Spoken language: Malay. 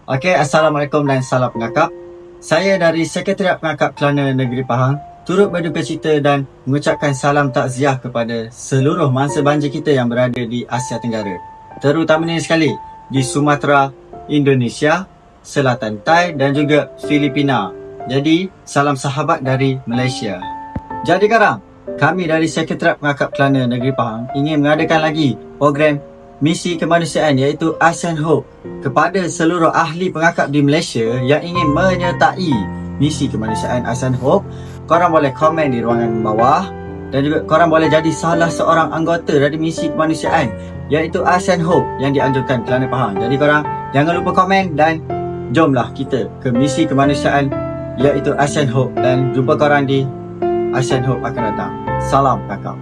Okey, Assalamualaikum dan salam pengakap. Saya dari Sekretariat Pengakap Kelana Negeri Pahang turut berduka cita dan mengucapkan salam takziah kepada seluruh mangsa banjir kita yang berada di Asia Tenggara, terutamanya sekali di Sumatera, Indonesia, Selatan Thai dan juga Filipina. Jadi, salam sahabat dari Malaysia. Jadi sekarang, kami dari Sekretariat Pengakap Kelana Negeri Pahang ingin mengadakan lagi program misi kemanusiaan iaitu ASEAN Hope kepada seluruh ahli pengakap di Malaysia yang ingin menyertai misi kemanusiaan ASEAN Hope. Korang boleh komen di ruangan bawah dan juga korang boleh jadi salah seorang anggota dari misi kemanusiaan iaitu ASEAN Hope yang dianjurkan Kelana Pahang. Jadi korang jangan lupa komen dan jomlah kita ke misi kemanusiaan iaitu ASEAN Hope, dan jumpa korang di ASEAN Hope akan datang. Salam kakak.